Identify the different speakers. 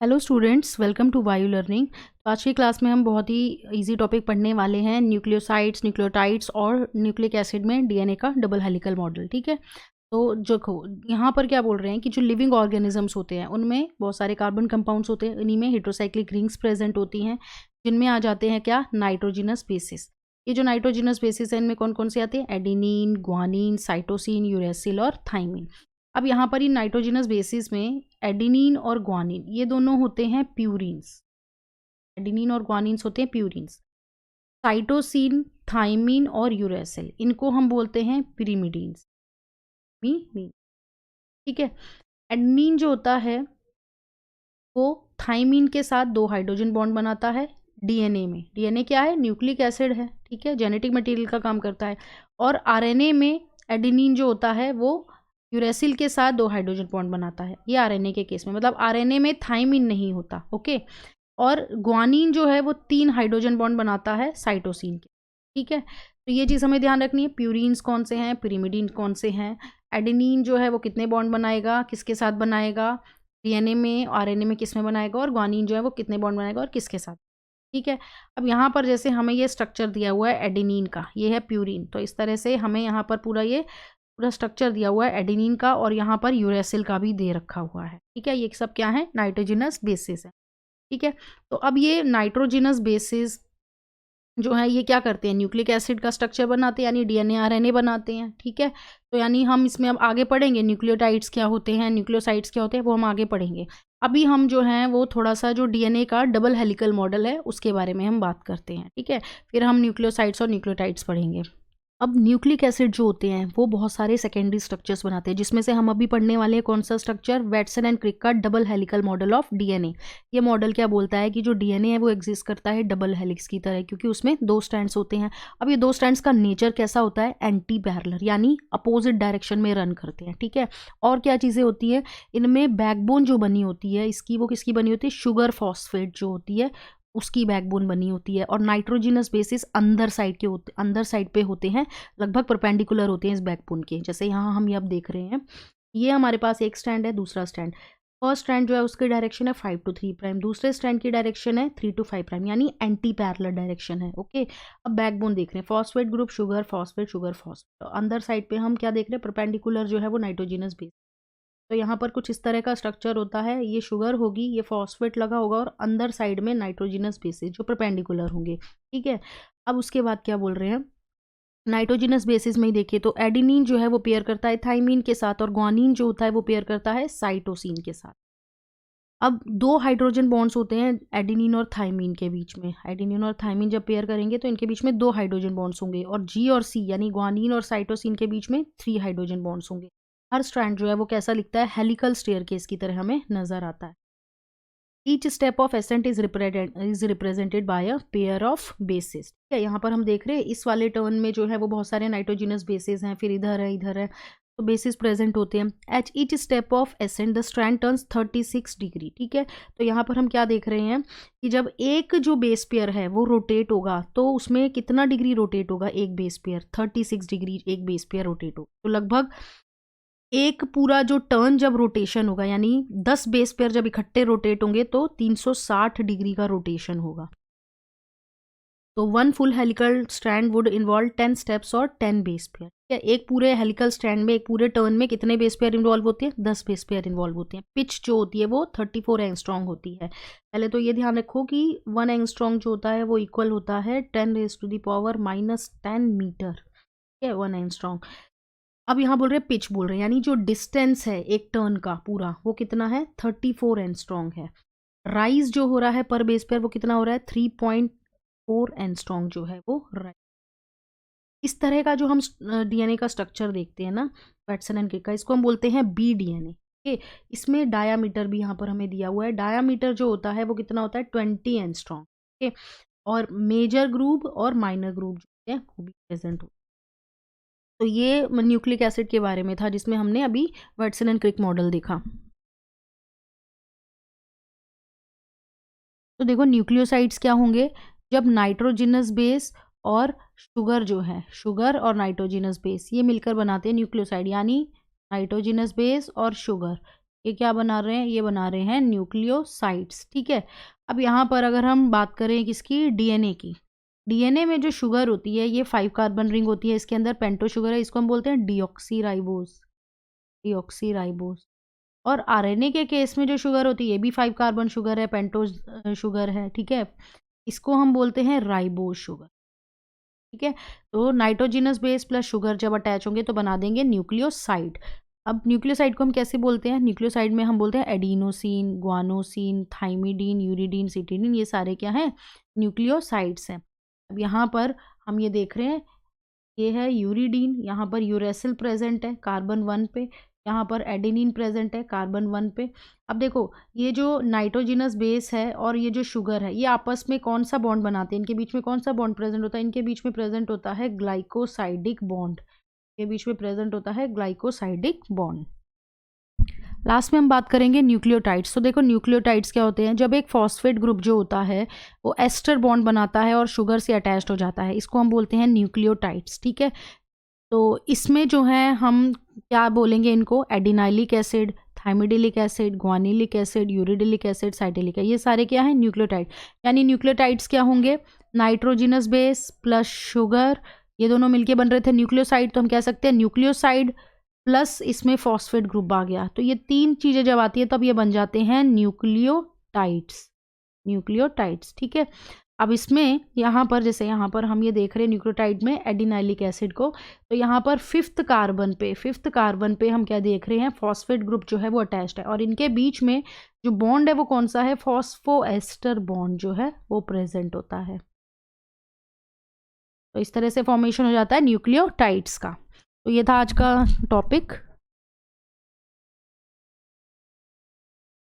Speaker 1: Hello students, welcome to वायु learning. तो आज की क्लास में हम बहुत ही इजी टॉपिक पढ़ने वाले हैं, न्यूक्लियोसाइड्स, न्यूक्लियोटाइड्स और न्यूक्लिक एसिड में डीएनए का डबल हेलिकल मॉडल। ठीक है, तो देखो यहाँ पर क्या बोल रहे हैं कि जो लिविंग ऑर्गेनिजम्स होते हैं उनमें बहुत सारे कार्बन कंपाउंड्स होते हैं, इन्हीं में हेट्रोसाइक्लिक रिंग्स प्रेजेंट होती हैं, जिनमें आ जाते हैं क्या, नाइट्रोजिनस बेसिस। ये जो नाइट्रोजिनस बेसिस है इनमें कौन कौन से आते हैं, एडेनिन, ग्वानिन, साइटोसिन, यूरेसिल और थाइमिन। अब यहाँ पर इन नाइट्रोजिनस बेसिस में एडेनिन और ग्वानिन ये दोनों होते हैं प्यूरिन्स। एडेनिन और ग्वानिन्स होते हैं प्यूरिन्स। साइटोसिन, थाइमिन और यूरेसिल इनको हम बोलते हैं पिरिमिडीन्स। ठीक है, एडेनिन जो होता है वो थाइमिन के साथ दो हाइड्रोजन बॉन्ड बनाता है डीएनए में। डीएनए क्या है, न्यूक्लिक एसिड है। ठीक है, जेनेटिक मटेरियल का काम करता है। और आरएनए में एडेनिन जो होता है वो यूरेसिल के साथ दो हाइड्रोजन बॉन्ड बनाता है। ये आरएनए के केस में, मतलब आरएनए में थाइमिन नहीं होता। ओके, और ग्वानिन जो है वो 3 हाइड्रोजन बॉन्ड बनाता है साइटोसिन के। ठीक है, तो ये चीज़ हमें ध्यान रखनी है, प्यूरिन्स कौन से हैं, पिरिमिडीन कौन से हैं। एडेनिन जो है वो कितने बॉन्ड बनाएगा, किसके साथ बनाएगा, डीएनए में, आरएनए में किस में बनाएगा, और ग्वानिन जो है वो कितने बॉन्ड बनाएगा और किसके साथ। ठीक है, अब यहाँ पर जैसे हमें ये स्ट्रक्चर दिया हुआ है एडेनिन का, ये है प्यूरिन, तो इस तरह से हमें यहाँ पर पूरा स्ट्रक्चर दिया हुआ है एडेनिन का, और यहाँ पर यूरेसिल का भी दे रखा हुआ है। ठीक है, ये सब क्या है, नाइट्रोजिनस बेसिस है। ठीक है, तो अब ये नाइट्रोजिनस बेसिस जो है ये क्या करते हैं, न्यूक्लिक एसिड का स्ट्रक्चर बनाते हैं, यानी डीएनए आरएनए बनाते हैं। ठीक है, तो यानी हम इसमें अब आगे पढ़ेंगे न्यूक्लियोटाइड्स क्या होते हैं, न्यूक्लियोसाइड्स क्या होते हैं, वो हम आगे पढ़ेंगे। अभी हम जो हैं वो थोड़ा सा जो डीएनए का डबल हेलिकल मॉडल है उसके बारे में हम बात करते हैं। ठीक है, फिर हम न्यूक्लियोसाइड्स और न्यूक्लियोटाइड्स पढ़ेंगे। अब न्यूक्लिक एसिड जो होते हैं वो बहुत सारे सेकेंडरी स्ट्रक्चर्स बनाते हैं, जिसमें से हम अभी पढ़ने वाले हैं कौन सा स्ट्रक्चर, वैटसन एंड क्रिक का double helical model of DNA. ये मॉडल क्या बोलता है कि जो डीएनए है वो एग्जिस्ट करता है डबल हेलिक्स की तरह, क्योंकि उसमें 2 स्ट्रैंड्स होते हैं। अब ये 2 स्ट्रैंड्स का नेचर कैसा होता है, एंटी पैरेलल, यानी अपोजिट डायरेक्शन में रन करते हैं। ठीक है, और क्या चीज़ें होती है इनमें, बैकबोन जो बनी होती है इसकी, वो किसकी बनी होती है, शुगर फॉस्फेट जो होती है उसकी बैकबोन बनी होती है। और नाइट्रोजिनस बेसिस अंदर साइड पे होते हैं, लगभग परपेंडिकुलर होते हैं इस बैकबोन के। जैसे यहाँ हम ये अब देख रहे हैं, ये हमारे पास एक स्ट्रैंड है, दूसरा स्ट्रैंड, फर्स्ट स्ट्रैंड जो है उसकी डायरेक्शन है 5 to 3 प्राइम, दूसरे स्ट्रैंड की डायरेक्शन है 3 to 5 प्राइम, यानी एंटी पैरेलल डायरेक्शन है। ओके, अब बैकबोन देख रहे हैं, phosphate group, sugar phosphate, sugar phosphate. तो अंदर साइड पे हम क्या देख रहे हैं, परपेंडिकुलर जो है वो नाइट्रोजिनस बेस। तो यहाँ पर कुछ इस तरह का स्ट्रक्चर होता है, ये शुगर होगी, ये फॉस्फेट लगा होगा, और अंदर साइड में नाइट्रोजिनस बेसिस जो परपेंडिकुलर होंगे। ठीक है, अब उसके बाद क्या बोल रहे हैं, नाइट्रोजिनस बेसिस में ही देखिए तो एडेनिन जो है वो पेयर करता है थाइमिन के साथ, और ग्वानिन जो होता है वो पेयर करता है साइटोसिन के साथ। अब 2 हाइड्रोजन बॉन्ड्स होते हैं एडेनिन और थाइमिन के बीच में। एडेनिन और थाइमिन जब पेयर करेंगे तो इनके बीच में 2 हाइड्रोजन बॉन्ड्स होंगे, और जी और सी यानी ग्वानिन और साइटोसिन के बीच में 3 हाइड्रोजन बॉन्ड्स होंगे। हर स्ट्रैंड जो है वो कैसा लिखता है, हेलिकल स्टेयरकेस की तरह हमें नजर आता है। Each step of accent is represented by a pair of basis. ठीक है, यहाँ पर हम देख रहे हैं इस वाले टर्न में जो है वो बहुत सारे नाइट्रोजिनस बेसिस हैं, फिर इधर है इधर है, तो बेसिस प्रेजेंट होते हैं। At each step of accent the strand turns 36 degree. ठीक है, तो यहाँ पर हम क्या देख रहे हैं कि जब एक जो बेस पेयर है वो रोटेट होगा तो उसमें कितना डिग्री रोटेट होगा, एक बेस पेयर 36 डिग्री एक बेस पेयर रोटेट होगा। तो लगभग एक पूरा जो टर्न जब रोटेशन होगा, यानी 10 बेस पेयर जब इकट्ठे रोटेट होंगे तो 360 डिग्री का रोटेशन होगा। तो 1 full helical strand would involve 10 steps और 10 बेस पेयर। ठीक है, एक पूरे हेलिकल स्ट्रैंड में, एक पूरे टर्न में कितने बेस पेयर इन्वॉल्व होते हैं, 10 बेस पेयर इन्वॉल्व होते हैं। पिच जो होती है वो 34 एंगस्ट्रॉन्ग होती है। पहले तो ये ध्यान रखो कि 1 एंगस्ट्रॉन्ग जो होता है वो इक्वल होता है 10⁻⁻10 मीटर। ठीक है, 1 एंगस्ट्रॉन्ग। अब यहाँ बोल रहे हैं पिच बोल रहे हैं, यानी जो डिस्टेंस है एक टर्न का पूरा वो कितना है, 34 एंगस्ट्रॉन्ग है। राइज जो हो रहा है पर बेस पेयर वो कितना हो रहा है, 3.4 एंगस्ट्रॉन्ग जो है वो राइज। इस तरह का जो हम डीएनए का स्ट्रक्चर देखते हैं ना, वैटसन एंड क्रिक का, इसको हम बोलते हैं बी डीएनए। ठीक, इसमें डायामीटर भी यहाँ पर हमें दिया हुआ है। डायामीटर जो होता है वो कितना होता है, 20 एंगस्ट्रॉन्ग। ठीक, और मेजर ग्रुप और माइनर ग्रुप जो है वो भी प्रेजेंट होता है। तो ये न्यूक्लिक एसिड के बारे में था, जिसमें हमने अभी वैटसन एंड क्रिक मॉडल देखा। तो देखो न्यूक्लियोसाइड्स क्या होंगे, जब नाइट्रोजिनस बेस और शुगर जो है, शुगर और नाइट्रोजिनस बेस ये मिलकर बनाते हैं न्यूक्लियोसाइड, यानी नाइट्रोजिनस बेस और शुगर ये क्या बना रहे हैं, ये बना रहे हैं न्यूक्लियोसाइड्स, ठीक है। अब यहाँ पर अगर हम बात करें किसकी, डीएनए की, डीएनए में जो शुगर होती है ये 5 कार्बन रिंग होती है, इसके अंदर पेंटो शुगर है, इसको हम बोलते हैं डीऑक्सीराइबोस, डीऑक्सीराइबोस। और आरएनए के केस में जो शुगर होती है ये भी 5 कार्बन शुगर है, पेंटोज शुगर है, ठीक है, इसको हम बोलते हैं राइबोस शुगर, ठीक है। तो नाइट्रोजिनस बेस प्लस शुगर जब अटैच होंगे तो बना देंगे न्यूक्लियोसाइड। अब न्यूक्लियोसाइड को हम कैसे बोलते हैं, न्यूक्लियोसाइड में हम बोलते हैं एडिनोसिन, ग्वानोसिन, थाइमिडीन, यूरिडीन, सिटीडीन, ये सारे क्या हैं, न्यूक्लियोसाइड्स हैं। अब यहाँ पर हम ये देख रहे हैं, ये है यूरिडीन, यहाँ पर यूरेसिल प्रेजेंट है कार्बन 1 पे, यहाँ पर एडेनिन प्रेजेंट है कार्बन 1 पे। अब देखो ये जो नाइट्रोजिनस बेस है और ये जो शुगर है ये आपस में कौन सा बॉन्ड बनाते हैं, इनके बीच में कौन सा बॉन्ड प्रेजेंट होता है, इनके बीच में प्रेजेंट होता है ग्लाइकोसाइडिक बॉन्ड, के बीच में प्रेजेंट होता है ग्लाइकोसाइडिक बॉन्ड। लास्ट में हम बात करेंगे न्यूक्लियोटाइड्स। तो देखो न्यूक्लियोटाइड्स क्या होते हैं, जब एक फॉस्फेट ग्रुप जो होता है वो एस्टर बॉन्ड बनाता है और शुगर से अटैच्ड हो जाता है, इसको हम बोलते हैं न्यूक्लियोटाइड्स, ठीक है। तो इसमें जो है हम क्या बोलेंगे इनको, adenylic acid, thymidylic acid, guanylic acid, uridylic acid, cytidylic, ये सारे क्या हैं, न्यूक्लियोटाइड। यानी न्यूक्लियोटाइड्स क्या होंगे, नाइट्रोजिनस बेस प्लस शुगर, ये दोनों मिलके बन रहे थे न्यूक्लियोसाइड, तो हम कह सकते हैं न्यूक्लियोसाइड प्लस इसमें फॉस्फेट ग्रुप आ गया, तो ये 3 चीज़ें जब आती है तब ये बन जाते हैं न्यूक्लियोटाइड्स, न्यूक्लियोटाइड्स, ठीक है। अब इसमें यहाँ पर जैसे यहाँ पर हम ये देख रहे हैं न्यूक्लियोटाइड में एडिनाइलिक एसिड को, तो यहाँ पर 5th कार्बन पे हम क्या देख रहे हैं, फॉस्फेट ग्रुप जो है वो अटैच्ड है, और इनके बीच में जो बॉन्ड है वो कौन सा है, फॉस्फोएस्टर बॉन्ड जो है वो प्रेजेंट होता है। तो इस तरह से फॉर्मेशन हो जाता है न्यूक्लियोटाइड्स का। तो ये था आज का टॉपिक।